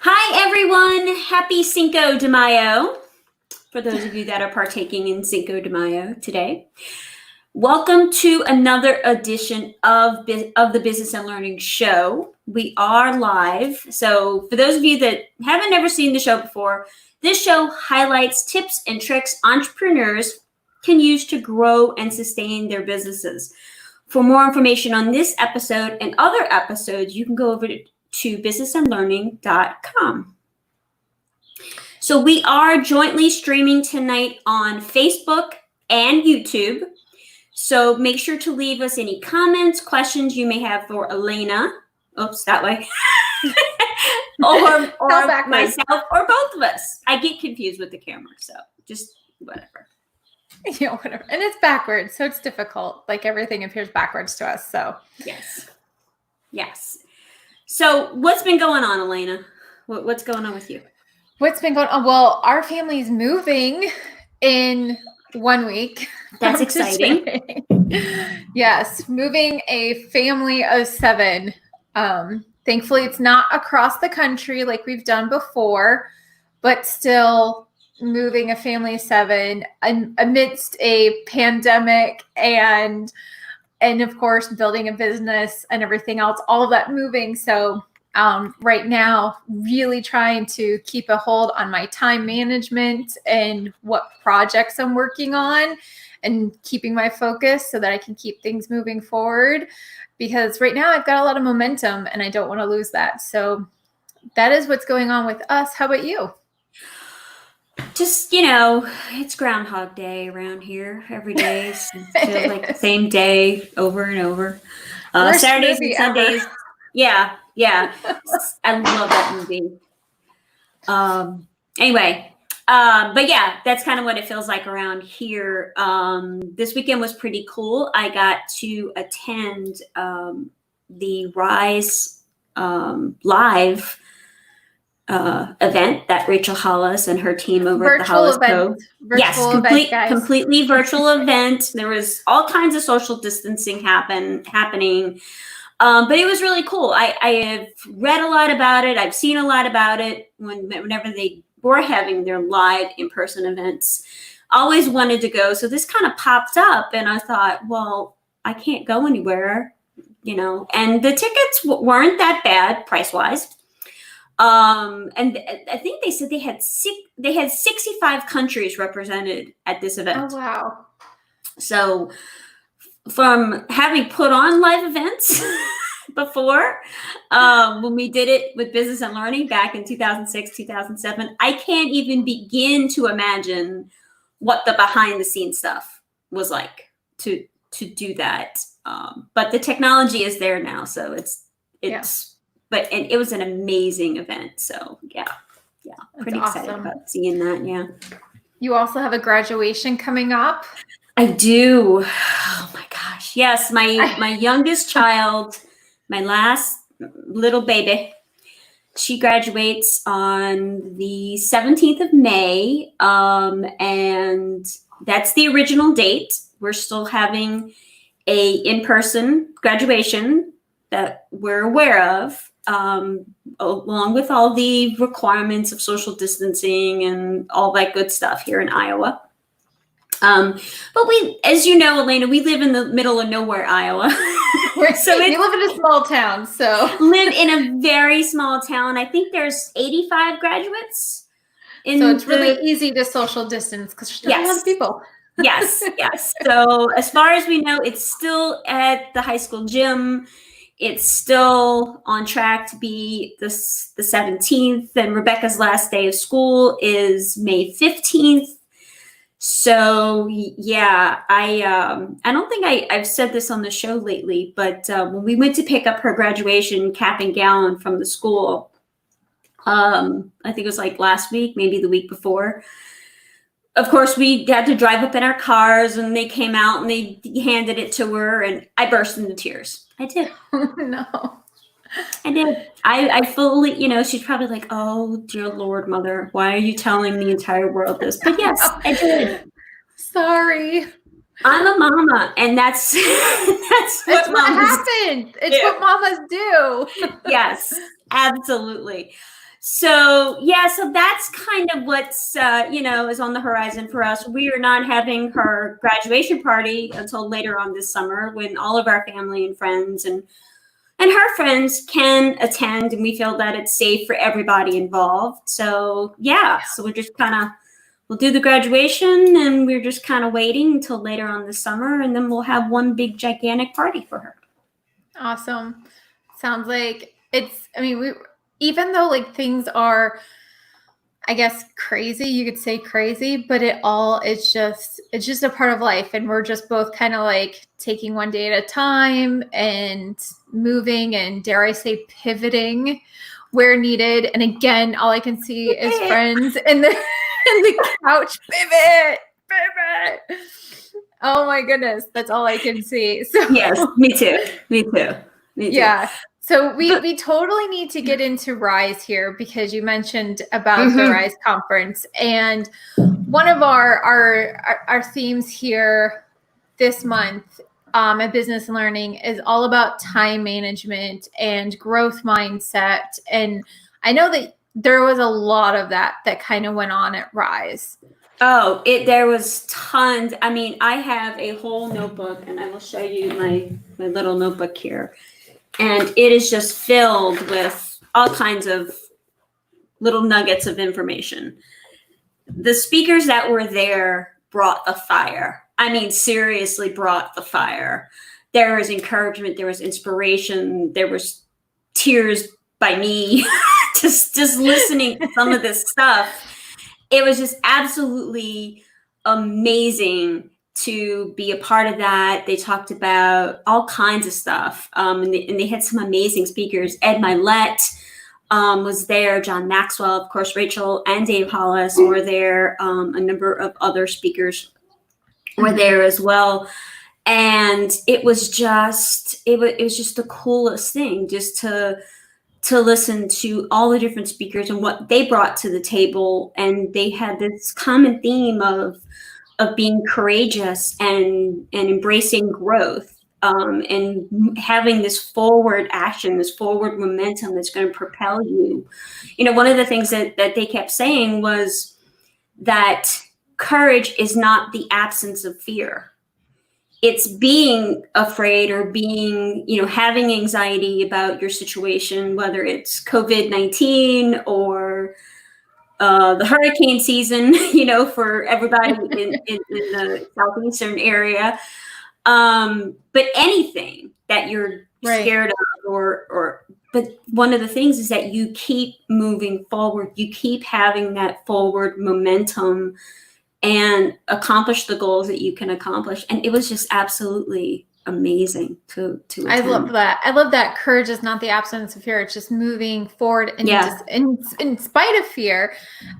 Hi, everyone. Happy Cinco de Mayo. For those of you that are partaking in Cinco de Mayo today. Welcome to another edition of the Business and Learning Show. We are live. So for those of you that haven't ever seen the show before, this show highlights tips and tricks entrepreneurs can use to grow and sustain their businesses. For more information on this episode and other episodes, you can go over to businessandlearning.com. So we are jointly streaming tonight on Facebook and YouTube. So make sure to leave us any comments, questions you may have for Alaina. Oops, that way. or myself or both of us. I get confused with the camera, so just whatever. Yeah, whatever. And it's backwards, so it's difficult. Like everything appears backwards to us. So Yes. So what's been going on, Alaina? What's going on with you? What's been going on? Well, our family's moving in 1 week. That's exciting. Yes, moving a family of 7. Thankfully, it's not across the country like we've done before, but still moving a family of 7 amidst a pandemic and of course, building a business and everything else, all of that moving. So right now, really trying to keep a hold on my time management and what projects I'm working on and keeping my focus so that I can keep things moving forward. Because right now I've got a lot of momentum and I don't want to lose that. So that is what's going on with us. How about you? Just, it's Groundhog Day around here. Every day feels like the same day over and over. Saturdays and Sundays. Ever. Yeah. I love that movie. Anyway, but yeah, that's kind of what it feels like around here. This weekend was pretty cool. I got to attend the Rise Live event that Rachel Hollis and her team over at the Hollis Co. Yes, completely virtual event. There was all kinds of social distancing happening. But it was really cool. I have read a lot about it. I've seen a lot about it whenever they were having their live in-person events. Always wanted to go. So this kind of popped up and I thought, well, I can't go anywhere, and the tickets weren't that bad price-wise. And I think they said they had 65 countries represented at this event. Oh, wow. So from having put on live events before, when we did it with Business and Learning back in 2006, 2007, I can't even begin to imagine what the behind the scenes stuff was like to do that. But the technology is there now. So But it was an amazing event. So yeah, pretty excited about seeing that. Yeah. You also have a graduation coming up. I do. Oh my gosh. Yes. My youngest child, my last little baby, she graduates on the 17th of May. And that's the original date. We're still having a in-person graduation that we're aware of. Along with all the requirements of social distancing and all that good stuff here in Iowa. But we, as you know, Alaina, we live in the middle of nowhere, Iowa. So we live in a small town, so. Live in a very small town. I think there's 85 graduates. So it's really easy to social distance because there's a lot of people. Yes. So as far as we know, it's still at the high school gym. It's still on track to be the 17th, and Rebecca's last day of school is May 15th. So yeah, I don't think I've said this on the show lately, but when we went to pick up her graduation cap and gown from the school, I think it was like last week, maybe the week before. Of course, we had to drive up in our cars, and they came out and they handed it to her, and I burst into tears. I did. No. I did. I fully, she's probably like, oh, dear Lord, Mother, why are you telling the entire world this? But yes, I did. Sorry. I'm a mama, and that's what happened. It's what mamas do. Yes, absolutely. So yeah, so that's kind of what's is on the horizon for us. We are not having her graduation party until later on this summer, when all of our family and friends and her friends can attend, and we feel that it's safe for everybody involved. So yeah, so we're just kind of, we'll do the graduation, and we're just kind of waiting until later on this summer, and then we'll have one big gigantic party for her. Awesome. Sounds like it's, I mean, even though like things are, I guess, crazy, you could say crazy, but it's just a part of life. And we're just both kind of like taking one day at a time and moving, and dare I say pivoting where needed. And again, all I can see is friends in the couch. Pivot. Oh my goodness. That's all I can see. So yes, me too. Yeah. So we totally need to get into Rise here, because you mentioned about the Rise conference, and one of our themes here this month at Business and Learning is all about time management and growth mindset. And I know that there was a lot of that kind of went on at Rise. Oh, there was tons. I mean, I have a whole notebook, and I will show you my little notebook here. And it is just filled with all kinds of little nuggets of information. The speakers that were there brought the fire. I mean, seriously brought the fire. There was encouragement, there was inspiration, there was tears by me just listening to some of this stuff. It was just absolutely amazing to be a part of that. They talked about all kinds of stuff, and they had some amazing speakers. Ed Milet was there, John Maxwell, of course, Rachel and Dave Hollis were there. A number of other speakers were there as well, and it was just the coolest thing, just to listen to all the different speakers and what they brought to the table. And they had this common theme of being courageous and embracing growth, and having this forward action, this forward momentum that's going to propel you. One of the things that they kept saying was that courage is not the absence of fear. It's being afraid, or being, having anxiety about your situation, whether it's COVID-19 or the hurricane season, for everybody in the southeastern area. But anything that you're scared of, but one of the things is that you keep moving forward, you keep having that forward momentum, and accomplish the goals that you can accomplish. And it was just absolutely amazing to attend. I love that. I love that courage is not the absence of fear. It's just moving forward, and just in spite of fear.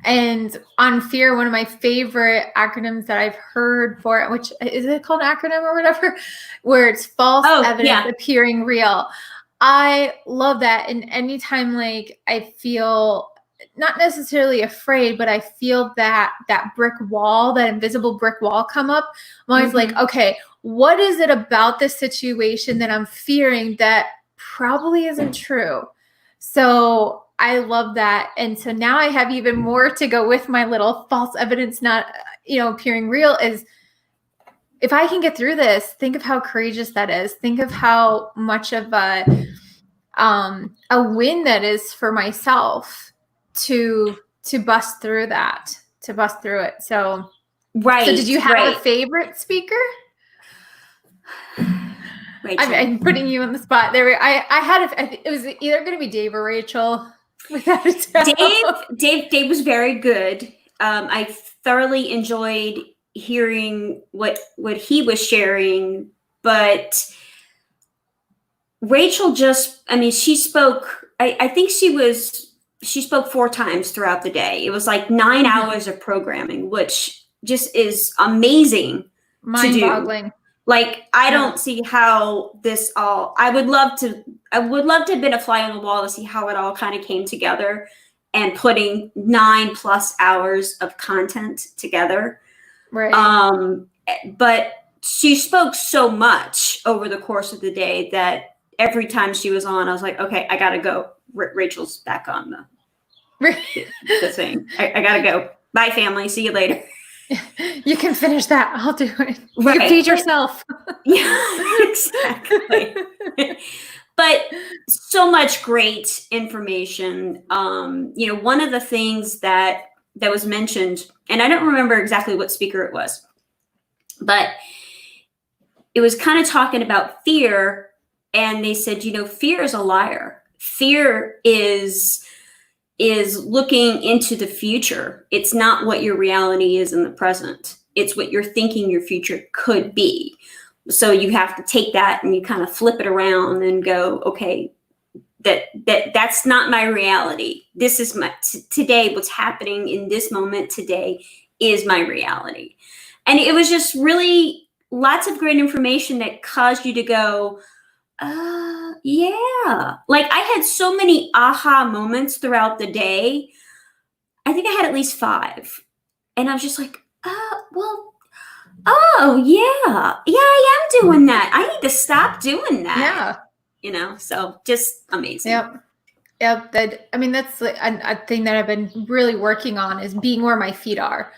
And on fear, one of my favorite acronyms that I've heard for it, which is it called acronym or whatever, where it's false evidence appearing real. I love that. And anytime like I feel not necessarily afraid, but I feel that brick wall, that invisible brick wall come up, I'm always like, okay, what is it about this situation that I'm fearing that probably isn't true? So I love that. And so now I have even more to go with my little false evidence not, appearing real, is if I can get through this, think of how courageous that is. Think of how much of a win that is for myself to bust through that, to bust through it. So, So did you have a favorite speaker? I'm putting you on the spot there. I had it was either going to be Dave or Rachel. Without a doubt. Dave was very good. I thoroughly enjoyed hearing what he was sharing, but Rachel she spoke. I think she spoke 4 times throughout the day. It was like 9 hours of programming, which just is amazing. Mind-boggling. Like, I don't see how this all, I would love to have been a fly on the wall to see how it all kind of came together, and putting 9+ hours of content together. Right. But she spoke so much over the course of the day that every time she was on, I was like, okay, I got to go. Rachel's back on The thing. I gotta go. Bye, family. See you later. You can finish that. I'll do it. Right. You feed yourself. Yeah, exactly. But so much great information. One of the things that was mentioned, and I don't remember exactly what speaker it was, but it was kind of talking about fear, and they said, fear is a liar. Fear is looking into the future. It's not what your reality is in the present. It's what you're thinking your future could be. So you have to take that and you kind of flip it around and go, okay, that's not my reality. This is my today. What's happening in this moment today is my reality. And it was just really lots of great information that caused you to go, yeah. Like I had so many aha moments throughout the day. I think I had at least 5. And I was just like, oh yeah. Yeah, I am doing that. I need to stop doing that. Yeah. So just amazing. Yep. That's a thing that I've been really working on is being where my feet are.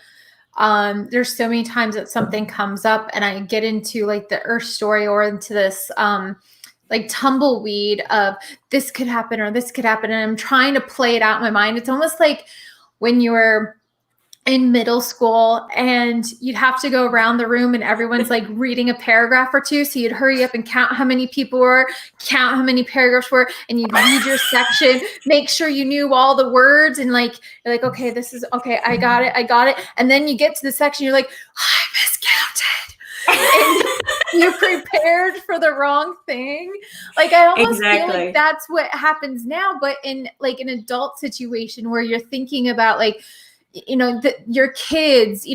There's so many times that something comes up and I get into like the earth story or into this, like tumbleweed of this could happen or this could happen. And I'm trying to play it out in my mind. It's almost like when you were in middle school and you'd have to go around the room and everyone's like reading a paragraph or two. So you'd hurry up and count how many people were, count how many paragraphs were, and you'd read your section, make sure you knew all the words and you're like, okay, this is okay. I got it. And then you get to the section, you're like, I miscounted. And you prepared for the wrong thing. Like I almost feel like that's what happens now, but in like an adult situation where you're thinking about like, your kids,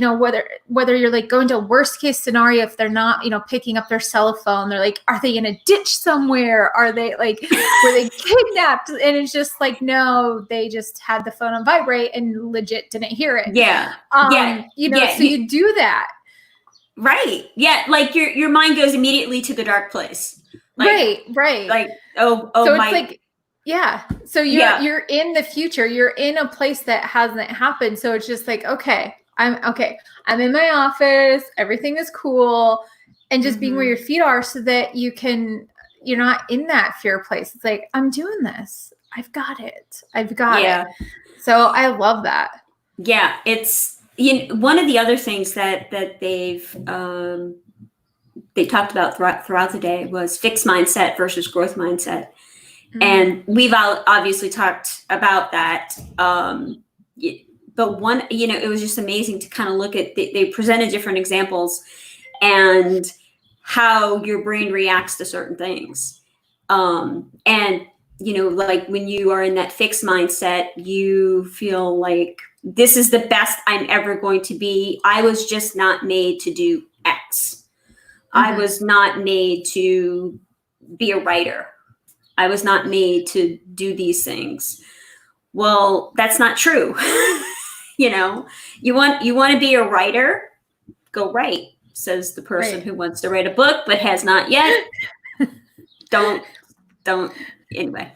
whether you're like going to a worst case scenario, if they're not, picking up their cell phone, they're like, are they in a ditch somewhere? Are they like, were they kidnapped? And it's just like, no, they just had the phone on vibrate and legit didn't hear it. Yeah. So you do that. Right. Yeah. Like your mind goes immediately to the dark place. Right. Like, so it's like, yeah. So you're in the future. You're in a place that hasn't happened. So it's just like, okay. I'm in my office. Everything is cool. And just being where your feet are so that you're not in that fear place. It's like, I'm doing this. I've got it. it. So I love that. Yeah. It's one of the other things that they've they talked about throughout the day was fixed mindset versus growth mindset. And we've obviously talked about that. But one, it was just amazing to kind of look at, they presented different examples and how your brain reacts to certain things. And, like when you are in that fixed mindset, you feel like this is the best I'm ever going to be. I was just not made to do X. I was not made to be a writer. I was not made to do these things. Well, that's not true. You want to be a writer, go write, says the person who wants to write a book but has not yet. Don't anyway.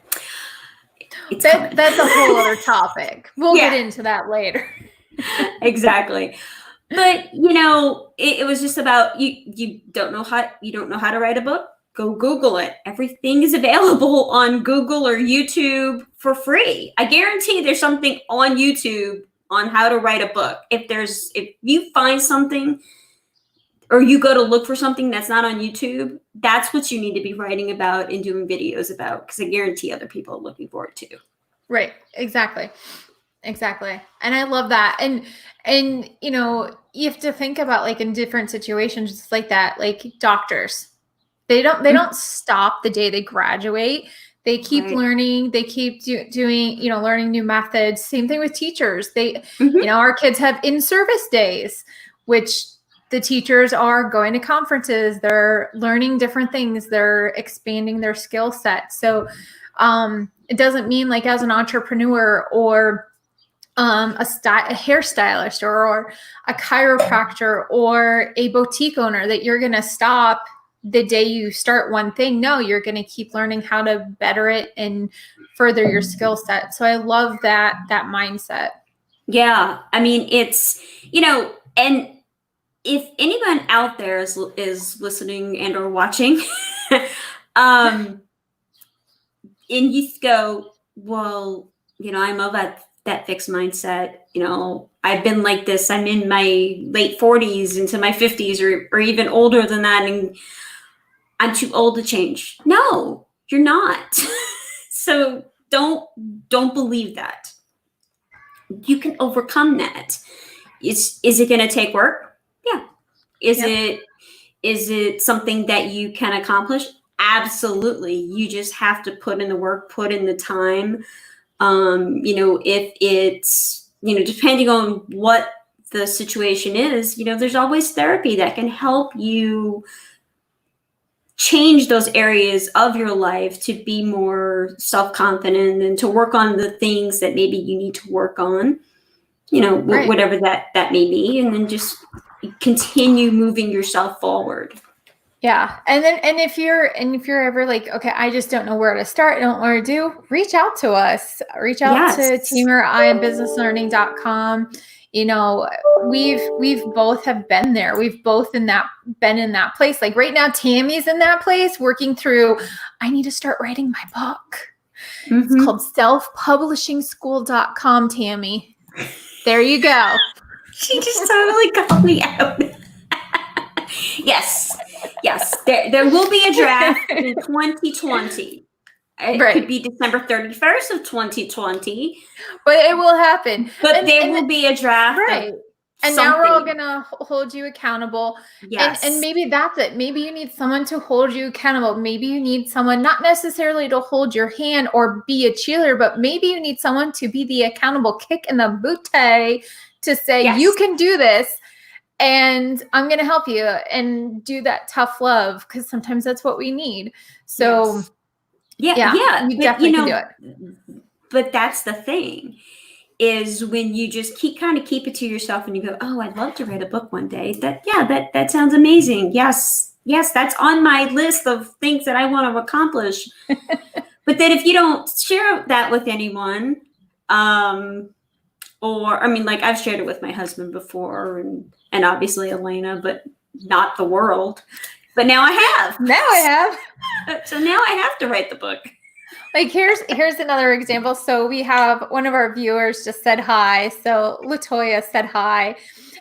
That's a whole other topic. We'll get into that later. Exactly. But it was just about you don't know how to write a book. Go Google it. Everything is available on Google or YouTube for free. I guarantee there's something on YouTube on how to write a book. If you find something or you go to look for something that's not on YouTube, that's what you need to be writing about and doing videos about, because I guarantee other people are looking for it too. Right. Exactly. And I love that. And you have to think about like in different situations just like that, like doctors. They don't stop the day they graduate. They keep learning. They keep doing, learning new methods. Same thing with teachers. They, our kids have in-service days, which the teachers are going to conferences. They're learning different things. They're expanding their skill set. So it doesn't mean like as an entrepreneur or a hairstylist or a chiropractor or a boutique owner that you're going to stop the day you start one thing. No, you're going to keep learning how to better it and further your skill set. So I love that mindset. Yeah. I mean, it's, and if anyone out there is listening and or watching, and you go, well, I'm of that fixed mindset. I've been like this. I'm in my late 40s into my 50s or even older than that. And I'm too old to change. No, you're not. So don't believe that. You can overcome that. Is it going to take work? Yeah. Is it something that you can accomplish? Absolutely. You just have to put in the work, put in the time. If it's, depending on what the situation is, there's always therapy that can help you change those areas of your life to be more self-confident and to work on the things that maybe you need to work on, Right. whatever that may be, and then just continue moving yourself forward. Yeah. And if you're ever like, okay, I just don't know where to start, I don't know what to do, reach out to us. Reach out to Team or I and businesslearning.com. We've both have been there. We've both been in that place. Like right now, Tammy's in that place working through, I need to start writing my book. Mm-hmm. It's called selfpublishingschool.com, Tammy. There you go. She just totally called me out. Yes. There will be a draft in 2020. It could be December 31st of 2020. But it will happen. But there will be a draft. Right. And now we're all going to hold you accountable. Yes. And maybe that's it. Maybe you need someone to hold you accountable. Maybe you need someone not necessarily to hold your hand or be a cheerleader, but maybe you need someone to be the accountable kick in the booty to say, you can do this. And I'm going to help you and do that tough love, because sometimes that's what we need. So you definitely can do it. But that's the thing, is when you just keep it to yourself and you go, oh, I'd love to write a book one day. That sounds amazing. Yes, that's on my list of things that I want to accomplish. But then if you don't share that with anyone, like I've shared it with my husband before and obviously Alaina, but not the world. But now I have. So now I have to write the book. Like here's another example. So we have one of our viewers just said hi. So Latoya said hi.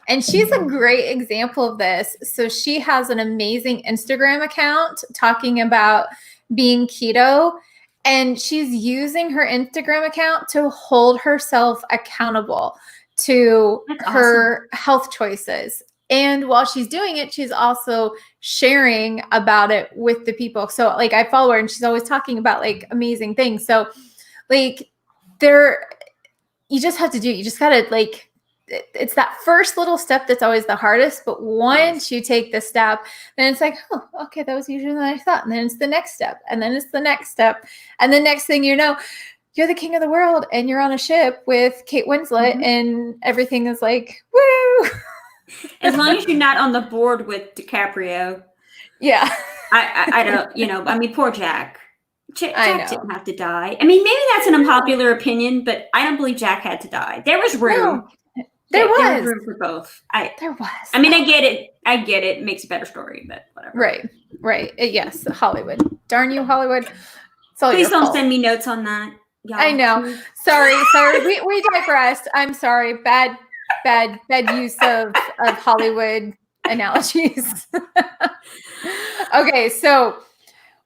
And she's a great example of this. So she has an amazing Instagram account talking about being keto. And she's using her Instagram account to hold herself accountable to her health choices. And while she's doing it, she's also sharing about it with the people. So like I follow her and she's always talking about like amazing things. So like you just have to do, you just got to like, it's that first little step that's always the hardest. But once you take the step, then it's like, oh, okay, that was easier than I thought. And then it's the next step. And then it's the next step. And the next thing you know, you're the king of the world and you're on a ship with Kate Winslet and everything is like, woo. As long as you're not on the board with DiCaprio. Yeah. I don't, poor Jack. Jack didn't have to die. I mean, maybe that's an unpopular opinion, but I don't believe Jack had to die. There was room. No, there was room for both. There was. I mean, I get it. It makes a better story, but whatever. Right. Yes, Hollywood. Darn you, Hollywood. Please don't send me notes on that. Y'all. I know. Sorry. We digressed. I'm sorry. Bad use of Hollywood analogies. Okay, so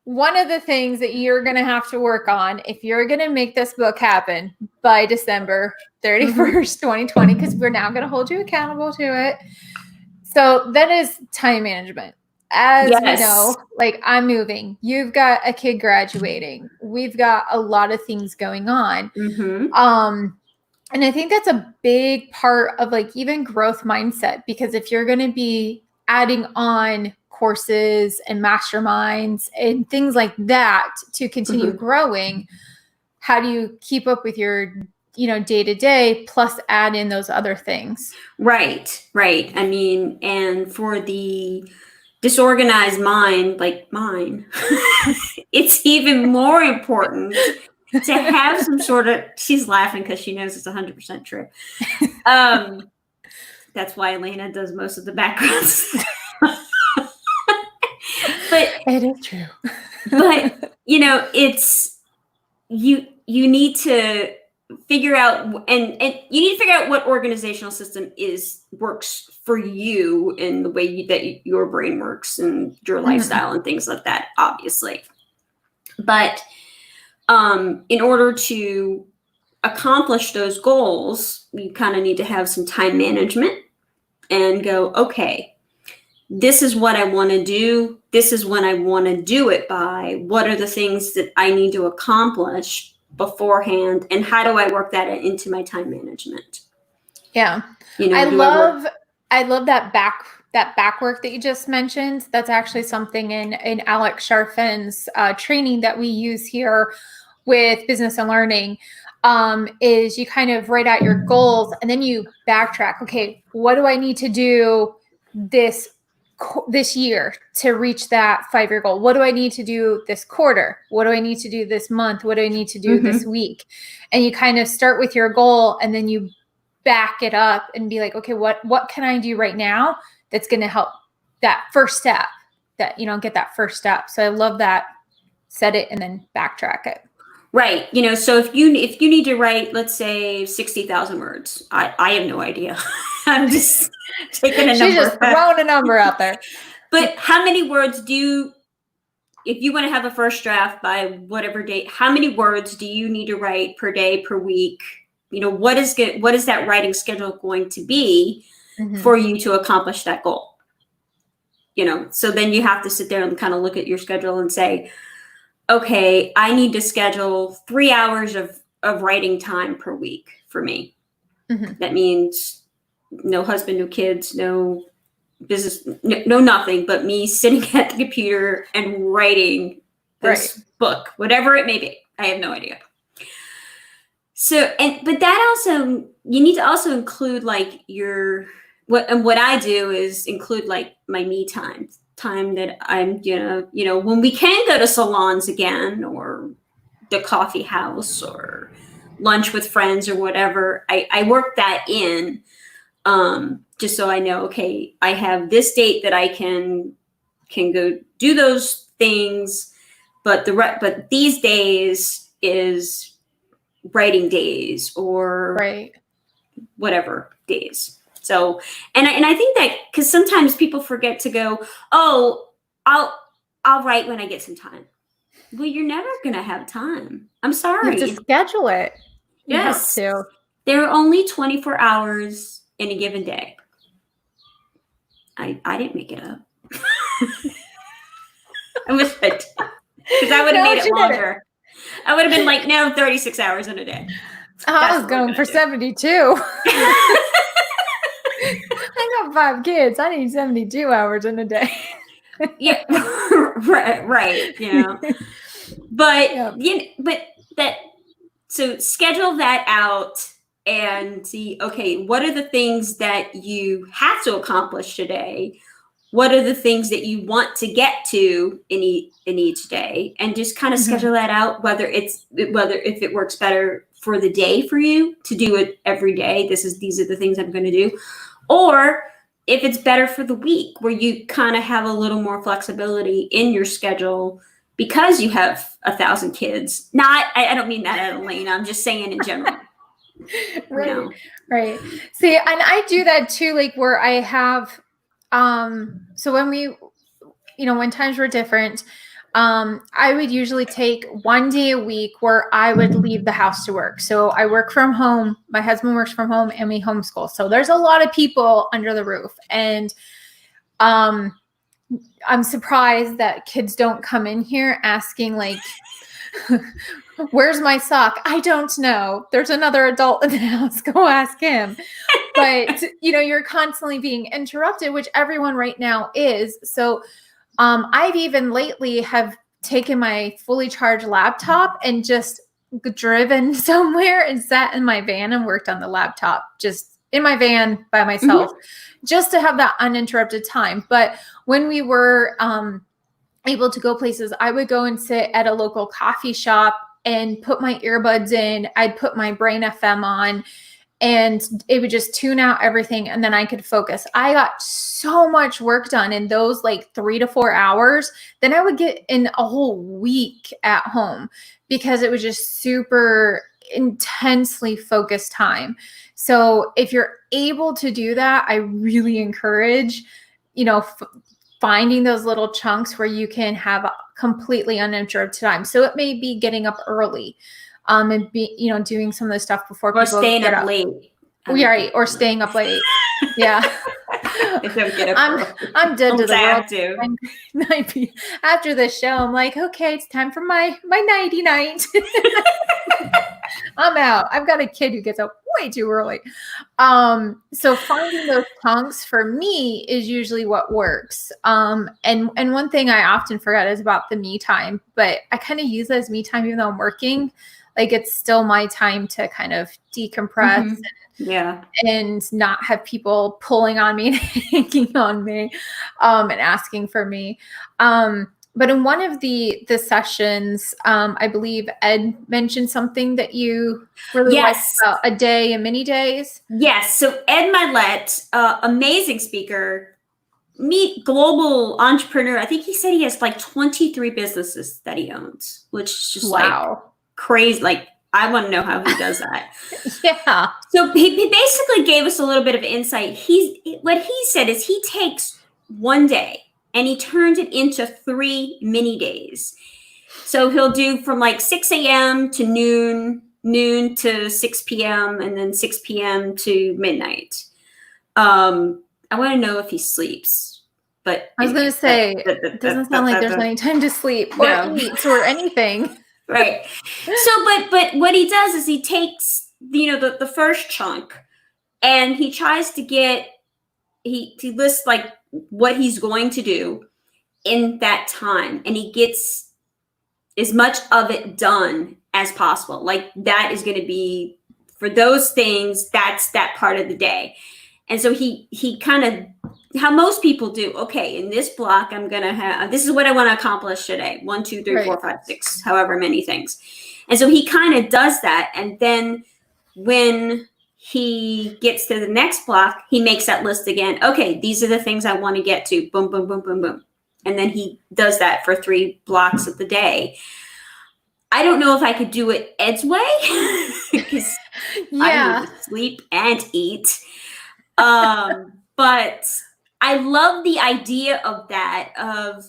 one of the things that you're going to have to work on if you're going to make this book happen by December 31st, 2020, because we're now going to hold you accountable to it. So that is time management. As we know, like I'm moving, you've got a kid graduating, we've got a lot of things going on. And I think that's a big part of like even growth mindset, because if you're going to be adding on courses and masterminds and things like that to continue growing, how do you keep up with your, day to day plus add in those other things? Right. I mean, and for the disorganized mind like mine, it's even more important to have some sort of, she's laughing because she knows it's 100% true. That's why Alaina does most of the backgrounds. But it is true. But it's you need to figure out, and you need to figure out what organizational system works for you in the way that your brain works and your lifestyle and things like that, obviously. But in order to accomplish those goals, you kind of need to have some time management and go, okay, this is what I want to do. This is when I want to do it by. What are the things that I need to accomplish beforehand? And how do I work that into my time management? Yeah. I love that back work that you just mentioned. That's actually something in Alex Sharfin's training that we use here with Business and Learning, is you kind of write out your goals and then you backtrack. Okay, what do I need to do this year to reach that 5-year goal? What do I need to do this quarter? What do I need to do this month? What do I need to do this week? And you kind of start with your goal and then you back it up and be like, okay, what can I do right now that's going to help that first step, that, get that first step. So I love that. Set it and then backtrack it. Right. So if you need to write, let's say 60,000 words, I have no idea. I'm just taking a number. She's just throwing a number out there. But how many words if you want to have a first draft by whatever date, how many words do you need to write per day, per week? What is that writing schedule going to be for you to accomplish that goal? So then you have to sit there and kind of look at your schedule and say, okay, I need to schedule 3 hours of writing time per week for me. That means no husband, no kids, no business, no nothing, but me sitting at the computer and writing this book, whatever it may be. I have no idea. So, but that also, you need to also include like what I do is include like my me time that I'm, when we can go to salons again or the coffee house or lunch with friends or whatever, I work that in, just so I know, okay, I have this date that I can go do those things, but these days is writing days or whatever days. So, and I think that because sometimes people forget to go, oh, I'll write when I get some time. Well, you're never going to have time. I'm sorry. You have to schedule it. Yes. You have to. There are only 24 hours in a given day. I didn't make it up. I wish I did. Because I would have made it longer. I would have been like, no, 36 hours in a day. I was going for 72. I got 5 kids. I need 72 hours in a day. Yeah, right. But so schedule that out and see, okay, what are the things that you have to accomplish today? What are the things that you want to get to in each day? And just kind of schedule that out, whether if it works better for the day for you to do it every day. These are the things I'm going to do. Or if it's better for the week where you kind of have a little more flexibility in your schedule because you have 1,000 kids. I don't mean that at Alaina. I'm just saying in general. Right. See, and I do that too, like where I have, so when times were different, I would usually take one day a week where I would leave the house to work. So I work from home. My husband works from home and we homeschool. So there's a lot of people under the roof. And I'm surprised that kids don't come in here asking like, where's my sock? I don't know. There's another adult in the house. Go ask him. But, you're constantly being interrupted, which everyone right now is. So I've even lately have taken my fully charged laptop and just driven somewhere and sat in my van and worked on the laptop just in my van by myself, just to have that uninterrupted time. But when we were able to go places, I would go and sit at a local coffee shop and put my earbuds in. I'd put my Brain FM on, and it would just tune out everything, and then I could focus. I got so much work done in those like 3 to 4 hours. Then I would get in a whole week at home because it was just super intensely focused time. So if you're able to do that, I really encourage, finding those little chunks where you can have completely uninterrupted time. So it may be getting up early, and be, doing some of the stuff before or people staying get up late. Right, or staying up late. Yeah. Don't get up I'm dead to the world. To. After this show, I'm like, okay, it's time for my nighty night. I'm out. I've got a kid who gets up way too early. So finding those chunks for me is usually what works. And one thing I often forget is about the me time, but I kind of use it as me time even though I'm working. Like it's still my time to kind of decompress and not have people pulling on me and hanging on me, and asking for me. But in one of the sessions, I believe Ed mentioned something that you really liked about a day and mini days. Yes. So Ed Milet, amazing speaker, global entrepreneur. I think he said he has like 23 businesses that he owns, which is just like crazy. Like I want to know how he does that. Yeah. So he basically gave us a little bit of insight. What he said is he takes one day and he turns it into 3 mini days. So he'll do from like 6 a.m. to noon to 6 p.m. and then 6 p.m. to midnight. I want to know if he sleeps, but I was going to say, it doesn't sound like there's any time to sleep or eat or anything. Right. So, but what he does is he takes, the first chunk and he tries to he lists like what he's going to do in that time. And he gets as much of it done as possible. Like that is going to be for those things. That's that part of the day. And so he kind of, how most people do, okay, in this block, I'm going to have, this is what I want to accomplish today. 1, 2, 3, 4, 5, 6, however many things. And so he kind of does that. And then when he gets to the next block, he makes that list again. Okay, these are the things I want to get to. Boom, boom, boom, boom, boom. And then he does that for 3 blocks of the day. I don't know if I could do it Ed's way because I need to sleep and eat. But I love the idea of that, of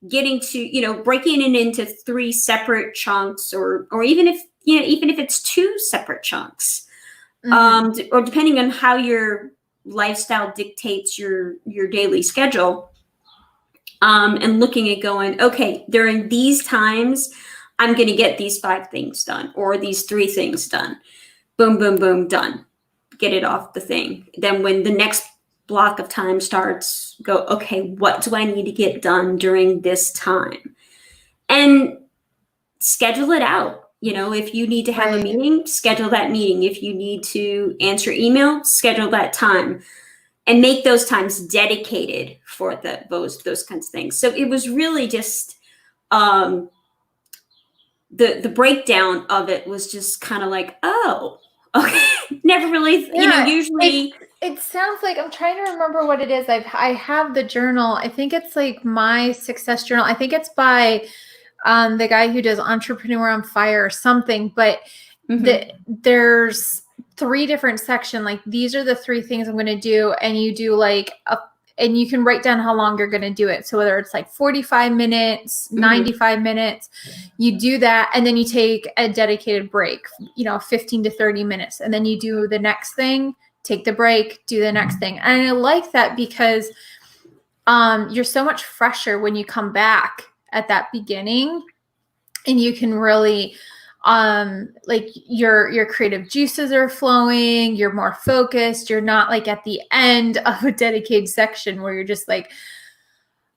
getting to, breaking it into 3 separate chunks or even if it's 2 separate chunks, or depending on how your lifestyle dictates your daily schedule, and looking at going, okay, during these times, I'm going to get these 5 things done or these 3 things done. Boom, boom, boom, done. Get it off the thing. Then when the next block of time starts, go, okay, what do I need to get done during this time? And schedule it out. If you need to have a meeting, schedule that meeting. If you need to answer email, schedule that time and make those times dedicated for those kinds of things. So it was really just, the breakdown of it was just kind of like, oh, okay. Never really, usually. It sounds like, I'm trying to remember what it is. I have the journal. I think it's like my success journal. I think it's by the guy who does Entrepreneur on Fire or something, but there's 3 different sections. Like these are the 3 things I'm going to do. And you do and you can write down how long you're going to do it. So whether it's like 45 minutes, 95 minutes, you do that. And then you take a dedicated break, 15 to 30 minutes. And then you do the next thing, take the break, do the next thing. And I like that because you're so much fresher when you come back at that beginning, and you can really like your creative juices are flowing, you're more focused, you're not like at the end of a dedicated section where you're just like,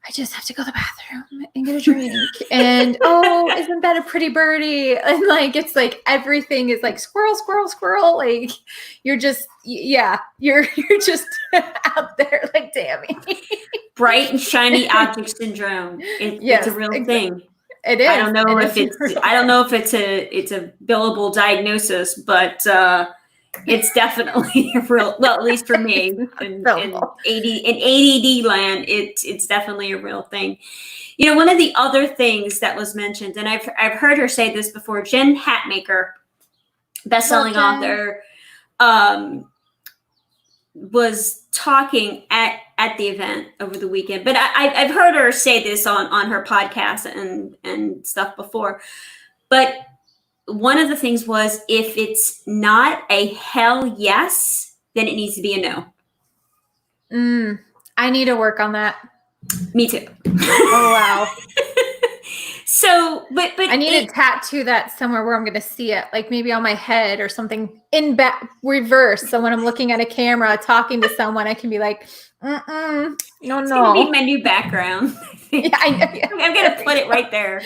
I just have to go to the bathroom and get a drink. And oh, isn't that a pretty birdie? And like, it's like everything is like squirrel, squirrel, squirrel. Like you're just, you're just out there like Tammy. Bright and shiny object syndrome. It's a real thing. It is. I don't know if it's a billable diagnosis, but it's definitely a real, well, at least for me in ADD land, it's definitely a real thing. You know, one of the other things that was mentioned, and I've heard her say this before, Jen Hatmaker, best-selling author, was talking at the event over the weekend, but I've heard her say this on her podcast and stuff before, but one of the things was, if it's not a hell yes, then it needs to be a no. I need to work on that. Me too. Oh, wow. So, but I need to tattoo that somewhere where I'm going to see it, like maybe on my head or something in back reverse. So when I'm looking at a camera, talking to someone, I can be like, no. It's gonna be my new background. Yeah, I know. I'm going to put it right there.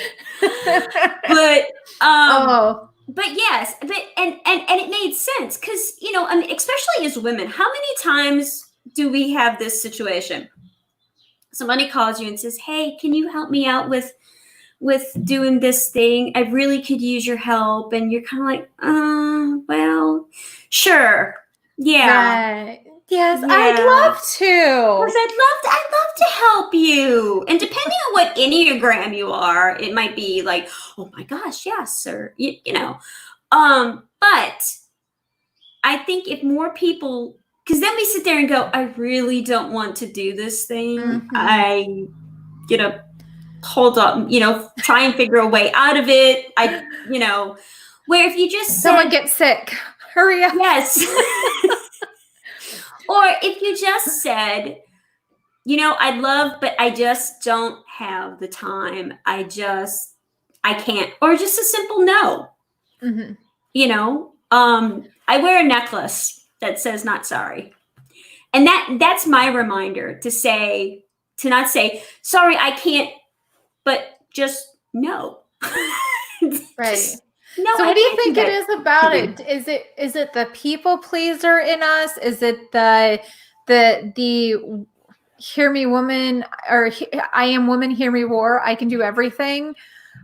But yes, and it made sense because, you know, I mean, especially as women, how many times do we have this situation? Somebody calls you and says, "Hey, can you help me out with doing this thing? I really could use your help." And you're kind of like, well, sure. Yeah. Right. Yes, Yeah. I'd love to. Because I'd love to help you. And depending on what Enneagram you are, it might be like, oh my gosh, yes, sir. You know. But I think if more people, because then we sit there and go, I really don't want to do this thing. Mm-hmm. I, you know, hold up, you know, try and figure a way out of it. Where if you just someone gets sick, hurry up. Yes. Or if you just said, you know, I'd love, but I just don't have the time. I can't. Or just a simple no. Mm-hmm. You know, I wear a necklace that says not sorry. And that's my reminder to not say, sorry, I can't, but just no. Right. Just, no, so what do you think it is about it? Is it the people pleaser in us? Is it the hear me woman, or I am woman, hear me roar, I can do everything?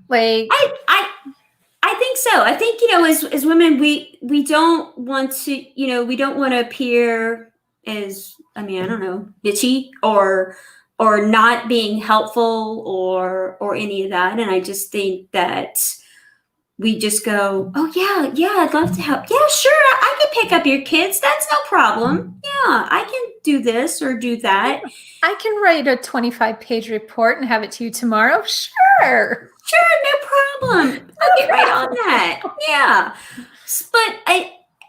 Like I think so. I think, you know, as women, we don't want to, you know, we don't want to appear as, I mean, I don't know, bitchy or not being helpful or any of that. And I just think that we just go, oh yeah, I'd love to help. Yeah, sure, I can pick up your kids. That's no problem. Yeah, I can do this or do that. I can write a 25-page report and have it to you tomorrow. Sure, no problem. I'll get right on that. Yeah, but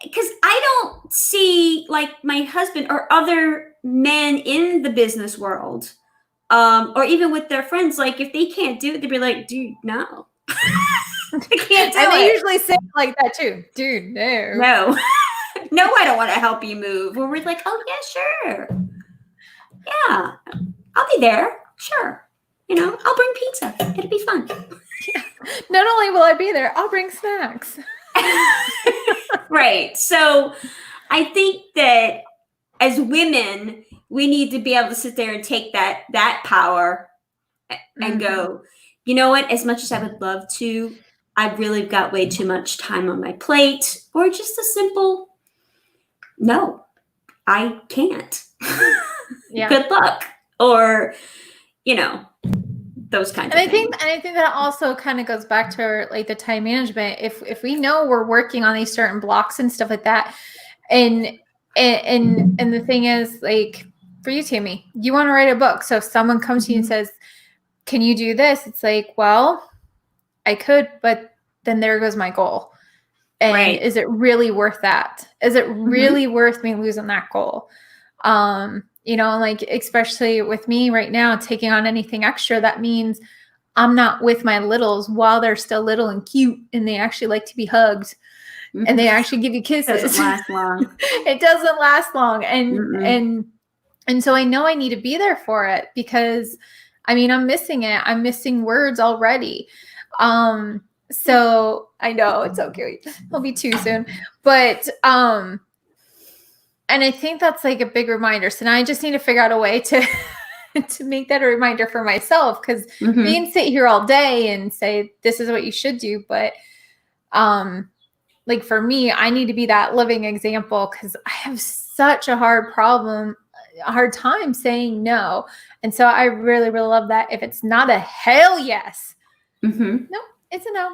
because I don't see, like, my husband or other men in the business world, or even with their friends, like, if they can't do it, they'd be like, dude, no. I can't do it. And they usually say it like that too. Dude, no. No, I don't want to help you move. Where we're like, oh yeah, sure. Yeah, I'll be there. Sure. You know, I'll bring pizza. It'll be fun. Yeah. Not only will I be there, I'll bring snacks. Right. So I think that as women, we need to be able to sit there and take that power and go, you know what, as much as I would love to, I've really got way too much time on my plate, or just a simple, no, I can't. Yeah. Good luck. Or, you know, those kinds of things. And I think that also kind of goes back to like the time management. If we know we're working on these certain blocks and stuff like that, and the thing is, like, for you, Tammy, you want to write a book. So if someone comes to you and says, can you do this? It's like, well, I could, but then there goes my goal. And is it really worth that? Is it really worth me losing that goal? You know, like, especially with me right now, taking on anything extra, that means I'm not with my littles while they're still little and cute and they actually like to be hugged and they actually give you kisses. It doesn't last long. It doesn't last long. And so I know I need to be there for it, because I mean, I'm missing it. I'm missing words already. So I know it's so cute. He'll be 2 soon. But and I think that's like a big reminder. So now I just need to figure out a way to to make that a reminder for myself, because we can sit here all day and say this is what you should do, but like for me, I need to be that living example, because I have such a hard time saying no. And so I really, really love that. If it's not a hell yes, no, it's a no.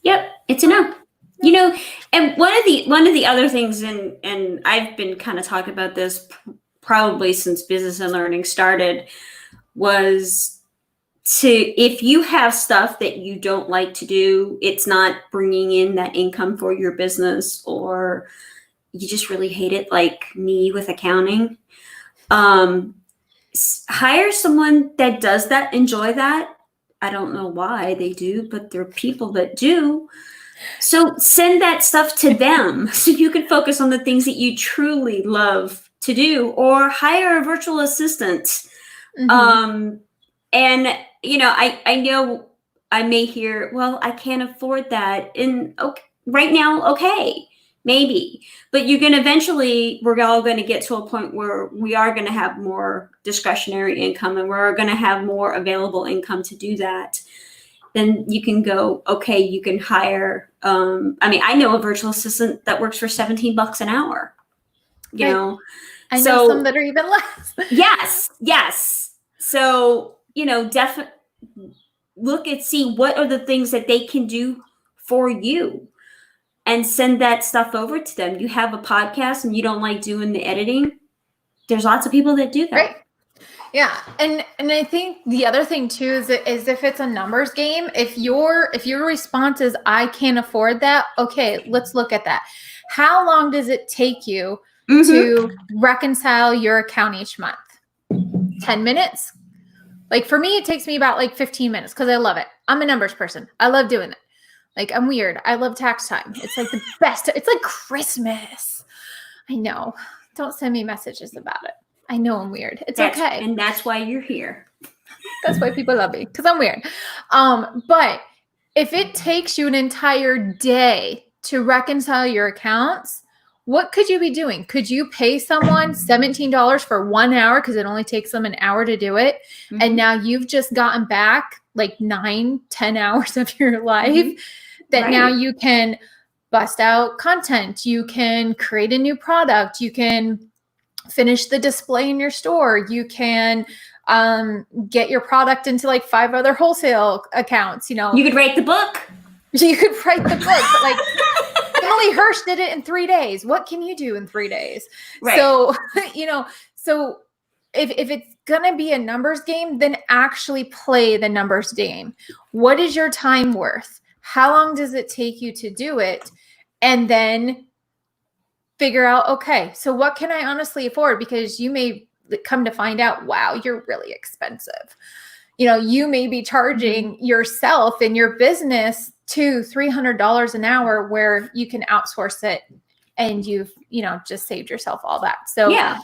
Yep, it's a no. You know, and one of the other things, and I've been kind of talking about this probably since Business and Learning started, was if you have stuff that you don't like to do, it's not bringing in that income for your business, or you just really hate it, like me with accounting, hire someone that does that, enjoy that. I don't know why they do, but there are people that do. So send that stuff to them so you can focus on the things that you truly love to do, or hire a virtual assistant. And, you know, I know I may hear, well, I can't afford that. And okay, right now, okay, maybe. But we're all going to get to a point where we are going to have more discretionary income, and we're going to have more available income to do that. Then you can go, okay, you can hire, I know a virtual assistant that works for $17 an hour, you know. I know some that are even less. Yes. So, you know, definitely see what are the things that they can do for you, and send that stuff over to them. You have a podcast and you don't like doing the editing. There's lots of people that do that. Right. Yeah. And I think the other thing too is if it's a numbers game, if your response is, I can't afford that. Okay, let's look at that. How long does it take you to reconcile your account each month? 10 minutes? Like for me, it takes me about like 15 minutes because I love it. I'm a numbers person. I love doing it. Like I'm weird. I love tax time. It's like the best. It's like Christmas. I know. Don't send me messages about it. I know I'm weird. It's okay. And that's why you're here. That's why people love me, because I'm weird. But if it takes you an entire day to reconcile your accounts, what could you be doing? Could you pay someone $17 for 1 hour because it only takes them an hour to do it? And now you've just gotten back like 9-10 hours of your life that now you can bust out content. You can create a new product. You can finish the display in your store. You can get your product into like 5 other wholesale accounts. You know, you could write the book. You could write the book. Like Emily Hirsch did it in 3 days. What can you do in 3 days? Right. So, you know, so if it's going to be a numbers game, then actually play the numbers game. What is your time worth? How long does it take you to do it? And then figure out, okay, so what can I honestly afford? Because you may come to find out, wow, you're really expensive. You know, you may be charging yourself and your business $200-$300 an hour, where you can outsource it and you've, you know, just saved yourself all that. So yeah,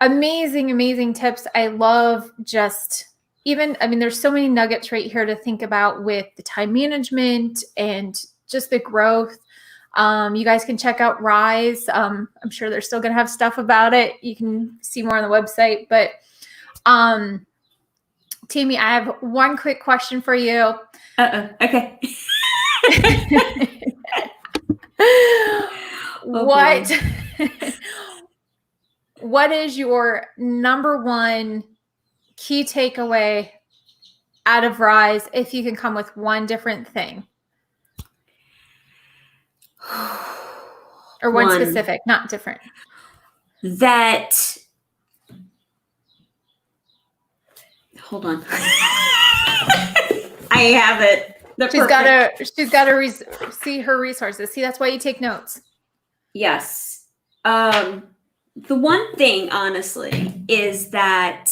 amazing tips. I love there's so many nuggets right here to think about with the time management and just the growth. You guys can check out Rise. I'm sure they're still going to have stuff about it. You can see more on the website, but Tammy, I have one quick question for you. Okay. What is your number one key takeaway out of Rise, if you can come with one different thing? Or one specific, not different. Hold on. I have it. She's got to see her resources. See, that's why you take notes. Yes. The one thing, honestly, is that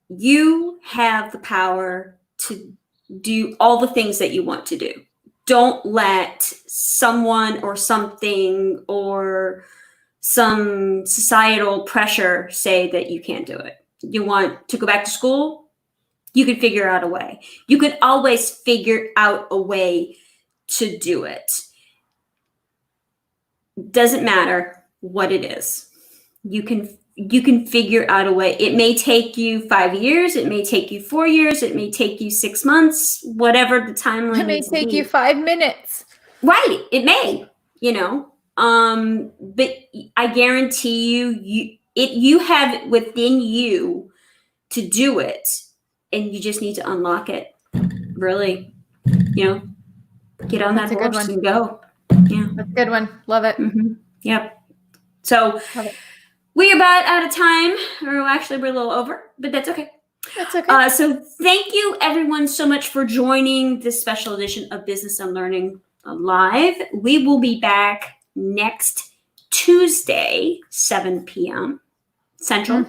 you have the power to do all the things that you want to do. Don't let someone or something or some societal pressure say that you can't do it. you want to go back to school, you can figure out a way. You can always figure out a way to do it. Doesn't matter what it is. You can figure out a way. It may take you 5 years, it may take you 4 years, it may take you 6 months, whatever the timeline It may needs to take be. you 5 minutes. Right, it may, but I guarantee you have it within you to do it, and you just need to unlock it. Really, get on That's that a good horse one. and go. Yeah. That's a good one. Love it. Yep. So Love it. we're about out of time, or actually we're a little over, but that's okay. That's okay. So thank you everyone so much for joining this special edition of Business and Learning Live. We will be back next Tuesday, 7 p.m. Central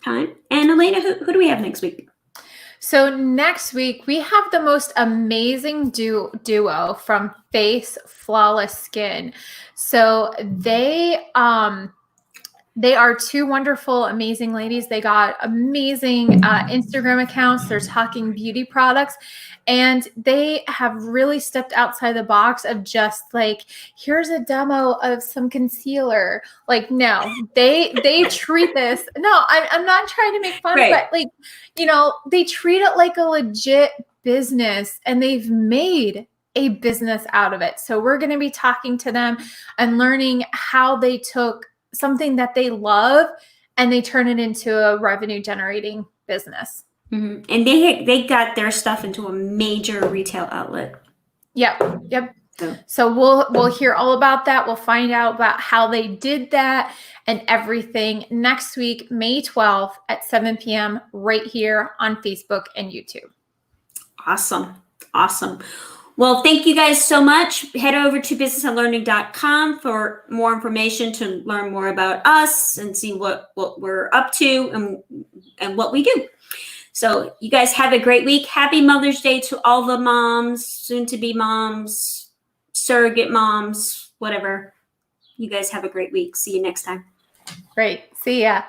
Time. And Alaina, who do we have next week? So next week we have the most amazing duo from Face Flawless Skin. So they are two wonderful, amazing ladies. They got amazing Instagram accounts. They're talking beauty products, and they have really stepped outside the box of just like, here's a demo of some concealer. Like, no, they treat this. No, I'm not trying to make fun, Right. but they treat it like a legit business, and they've made a business out of it. So we're going to be talking to them and learning how they took something that they love and they turn it into a revenue generating business. And they got their stuff into a major retail outlet. Yep. So we'll hear all about that. We'll find out about how they did that and everything next week, May 12th at 7 p.m. right here on Facebook and YouTube. Awesome. Well, thank you guys so much. Head over to businessandlearning.com for more information, to learn more about us and see what we're up to and what we do. So you guys have a great week. Happy Mother's Day to all the moms, soon-to-be moms, surrogate moms, whatever. You guys have a great week. See you next time. Great. See ya.